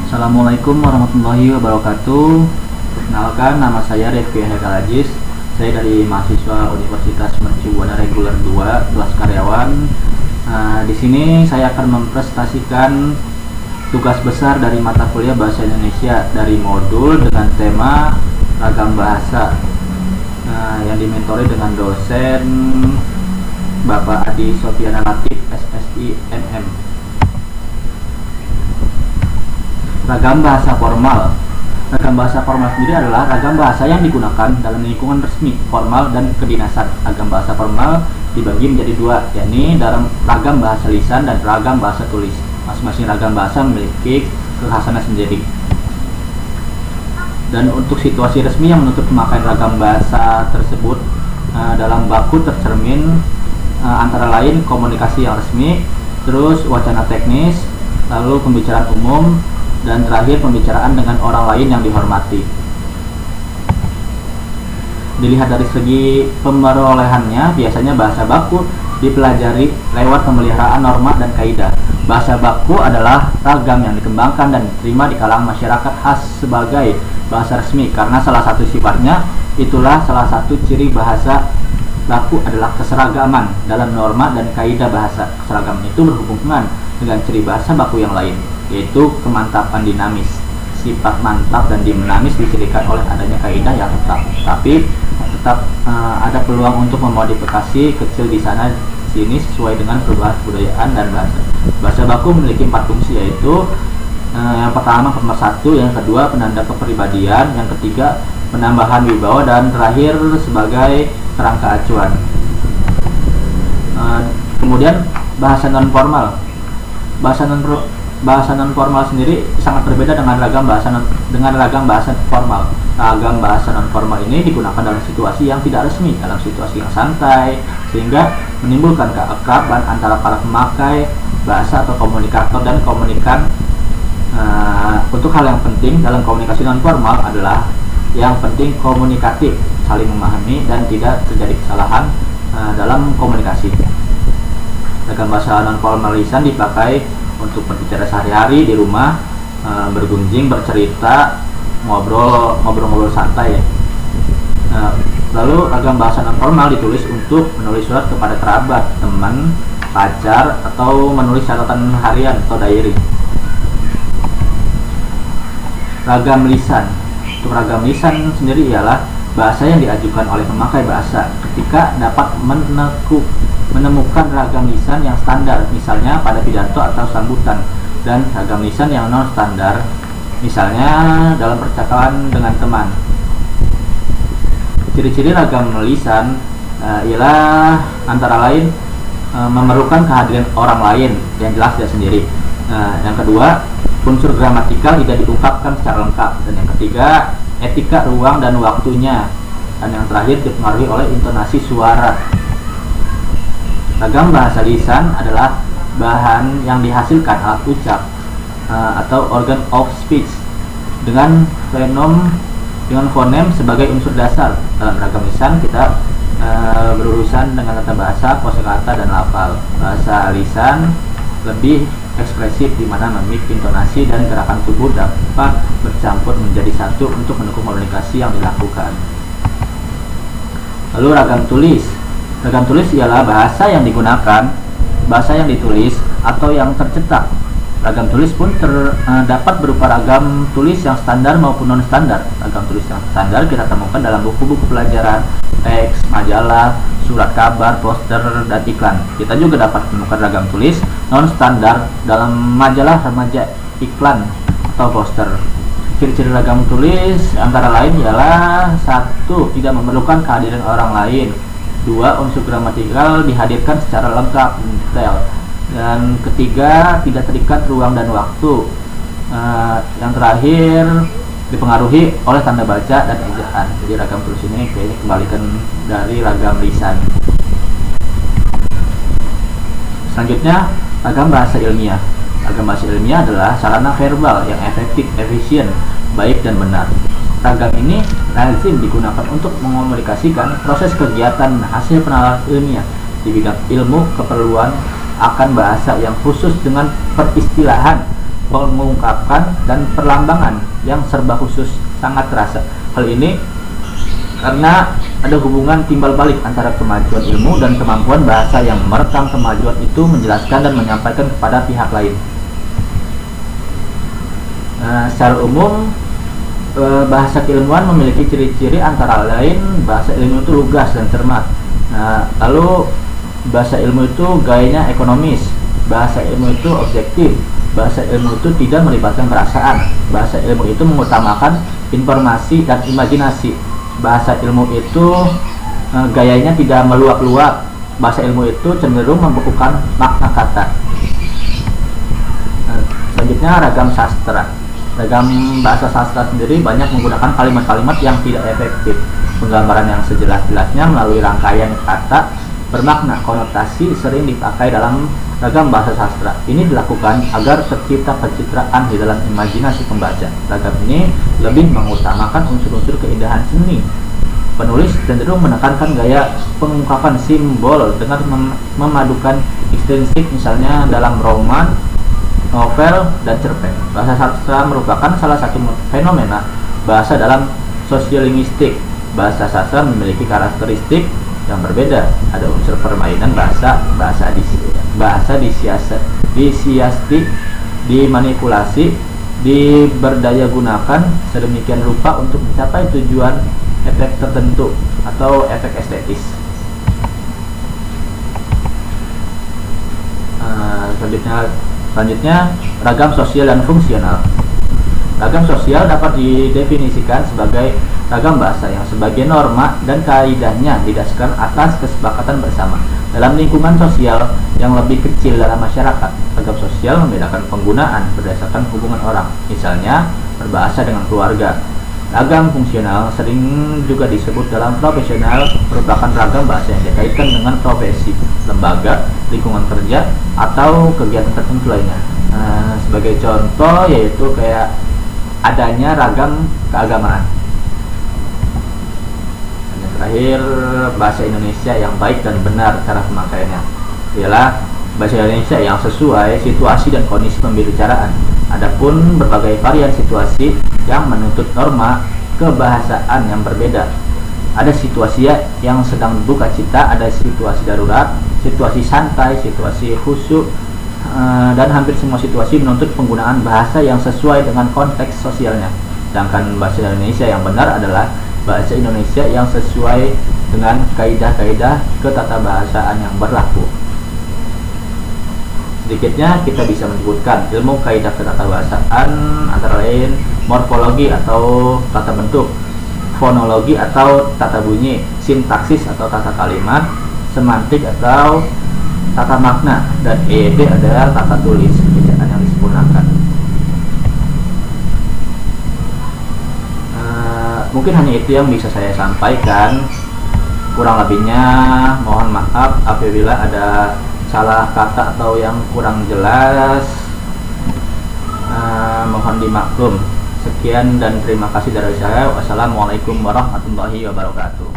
Assalamualaikum warahmatullahi wabarakatuh. Perkenalkan, nama saya Rifki Haikal Ajis. Saya dari mahasiswa Universitas Mercu Buana Reguler 2, kelas karyawan. Di sini saya akan mempresentasikan tugas besar dari mata kuliah Bahasa Indonesia dari modul dengan tema ragam bahasa, yang dimentori dengan dosen Bapak Adi Sofiana Latif, SSI MM. Ragam bahasa formal. Ragam bahasa formal sendiri adalah ragam bahasa yang digunakan dalam lingkungan resmi, formal, dan kedinasan. Ragam bahasa formal dibagi menjadi dua, yakni dalam ragam bahasa lisan dan ragam bahasa tulis. Masing-masing ragam bahasa memiliki kekhasannya sendiri. Dan untuk situasi resmi yang menuntut pemakaian ragam bahasa tersebut dalam baku tercermin antara lain komunikasi yang resmi, terus wacana teknis, lalu pembicaraan umum, dan terakhir pembicaraan dengan orang lain yang dihormati. Dilihat dari segi pemerolehannya, biasanya bahasa baku dipelajari lewat pemeliharaan norma dan kaidah. Bahasa baku adalah ragam yang dikembangkan dan diterima di kalangan masyarakat khas sebagai bahasa resmi karena salah satu sifatnya itulah salah satu ciri bahasa baku adalah keseragaman dalam norma dan kaidah bahasa. Keseragaman itu berhubungan dengan ciri bahasa baku yang lain, yaitu kemantapan dinamis. Sifat mantap dan dinamis dicirikan oleh adanya kaidah yang tetap, tapi tetap ada peluang untuk memodifikasi kecil di sana sini sesuai dengan perubahan kebudayaan dan bahasa. Bahasa baku memiliki 4 fungsi, yaitu yang pertama pemersatu, yang kedua penanda kepribadian, yang ketiga penambahan wibawa, dan terakhir sebagai kerangka acuan. Kemudian bahasa non formal. Bahasa non formal sendiri sangat berbeda dengan ragam bahasa formal. Ragam bahasa non formal ini digunakan dalam situasi yang tidak resmi, dalam situasi yang santai, sehingga menimbulkan keakraban antara para pemakai bahasa atau komunikator dan komunikan. Untuk hal yang penting dalam komunikasi non formal adalah yang penting komunikatif, saling memahami dan tidak terjadi kesalahan dalam komunikasi. Ragam bahasa non formal lisan dipakai untuk berbicara sehari-hari di rumah, bergunjing, bercerita, ngobrol santai. Lalu ragam bahasa non formal ditulis untuk menulis surat kepada kerabat, teman, pacar, atau menulis catatan harian atau diary. Ragam lisan. Untuk ragam lisan sendiri ialah bahasa yang diajukan oleh pemakai bahasa ketika dapat menemukan ragam lisan yang standar, misalnya pada pidato atau sambutan, dan ragam lisan yang non standar, misalnya dalam percakapan dengan teman. Ciri-ciri ragam lisan ialah antara lain memerlukan kehadiran orang lain yang jelas dia sendiri. Yang kedua, unsur gramatikal tidak diungkapkan secara lengkap, dan yang ketiga, etika ruang dan waktunya, dan yang terakhir dipengaruhi oleh intonasi suara. Ragam bahasa lisan adalah bahan yang dihasilkan alat ucap atau organ of speech dengan fonem sebagai unsur dasar. Dalam ragam lisan kita berurusan dengan tata bahasa, kosakata, dan lafal. Bahasa lisan lebih ekspresif di mana mimik, intonasi, dan gerakan tubuh dapat bercampur menjadi satu untuk mendukung komunikasi yang dilakukan. Lalu ragam tulis. Ragam tulis ialah bahasa yang digunakan, bahasa yang ditulis atau yang tercetak. Ragam tulis pun dapat berupa ragam tulis yang standar maupun non standar. Ragam tulis yang standar kita temukan dalam buku-buku pelajaran, teks, majalah, surat kabar, poster, dan iklan. Kita juga dapat menemukan ragam tulis non standar dalam majalah, remaja, iklan, atau poster. Ciri-ciri ragam tulis antara lain ialah 1. Tidak memerlukan kehadiran orang lain. 2. Unsur gramatikal dihadirkan secara lengkap dan detail. Dan ketiga, tidak terikat ruang dan waktu. Yang terakhir, dipengaruhi oleh tanda baca dan ejaan. Jadi ragam tulis ini kayaknya kembalikan dari ragam lisan. Selanjutnya, ragam bahasa ilmiah. Ragam bahasa ilmiah adalah sarana verbal yang efektif, efisien, baik, dan benar. Ragam ini lazim digunakan untuk mengomunikasikan proses kegiatan hasil penelitian ilmiah di bidang ilmu keperluan akan bahasa yang khusus dengan peristilahan pengungkapan dan perlambangan yang serba khusus sangat terasa. Hal ini karena ada hubungan timbal balik antara kemajuan ilmu dan kemampuan bahasa yang merekam kemajuan itu menjelaskan dan menyampaikan kepada pihak lain. Secara umum, bahasa keilmuan memiliki ciri-ciri antara lain bahasa ilmu itu lugas dan cermat. Lalu bahasa ilmu itu gayanya ekonomis, bahasa ilmu itu objektif, bahasa ilmu itu tidak melibatkan perasaan, bahasa ilmu itu mengutamakan informasi dan imajinasi, bahasa ilmu itu gayanya tidak meluap-luap, bahasa ilmu itu cenderung membekukan makna kata. Selanjutnya ragam sastra. Ragam bahasa sastra sendiri banyak menggunakan kalimat-kalimat yang tidak efektif, penggambaran yang sejelas-jelasnya melalui rangkaian kata bermakna konotasi sering dipakai dalam ragam bahasa sastra. Ini dilakukan agar tercipta pencitraan di dalam imajinasi pembaca. Ragam ini lebih mengutamakan unsur-unsur keindahan seni. Penulis cenderung menekankan gaya pengungkapan simbol dengan memadukan ekstensif, misalnya dalam roman, novel, dan cerpen. Bahasa sastra merupakan salah satu fenomena bahasa dalam sosiolinguistik. Bahasa sastra memiliki karakteristik yang berbeda. Ada unsur permainan bahasa, bahasa disiasati, dimanipulasi, diberdayagunakan sedemikian rupa untuk mencapai tujuan efek tertentu atau efek estetis. Selanjutnya, ragam sosial dan fungsional. Ragam sosial dapat didefinisikan sebagai ragam bahasa yang sebagai norma dan kaidahnya didasarkan atas kesepakatan bersama. Dalam lingkungan sosial yang lebih kecil dalam masyarakat, ragam sosial membedakan penggunaan berdasarkan hubungan orang, misalnya berbahasa dengan keluarga. Ragam fungsional sering juga disebut dalam profesional, merupakan ragam bahasa yang dikaitkan dengan profesi, lembaga, lingkungan kerja, atau kegiatan tertentu lainnya. Sebagai contoh yaitu kayak adanya ragam keagamaan. Dan yang terakhir, bahasa Indonesia yang baik dan benar cara pemakaiannya ialah bahasa Indonesia yang sesuai situasi dan kondisi pembicaraan. Adapun berbagai varian situasi yang menuntut norma kebahasaan yang berbeda. Ada situasi yang sedang duka cita, ada situasi darurat, situasi santai, situasi khusyuk, dan hampir semua situasi menuntut penggunaan bahasa yang sesuai dengan konteks sosialnya. Sedangkan bahasa Indonesia yang benar adalah bahasa Indonesia yang sesuai dengan kaidah-kaidah ketatabahasaan yang berlaku. Sedikitnya kita bisa menyebutkan ilmu kaidah ketatabahasaan antara lain morfologi atau tata bentuk, fonologi atau tata bunyi, sintaksis atau tata kalimat, semantik atau tata makna, dan EYD adalah tata tulis, ejaan yang disempurnakan. Mungkin hanya itu yang bisa saya sampaikan. Kurang lebihnya mohon maaf apabila ada salah kata atau yang kurang jelas, mohon dimaklum. Sekian dan terima kasih dari saya. Wassalamualaikum warahmatullahi wabarakatuh.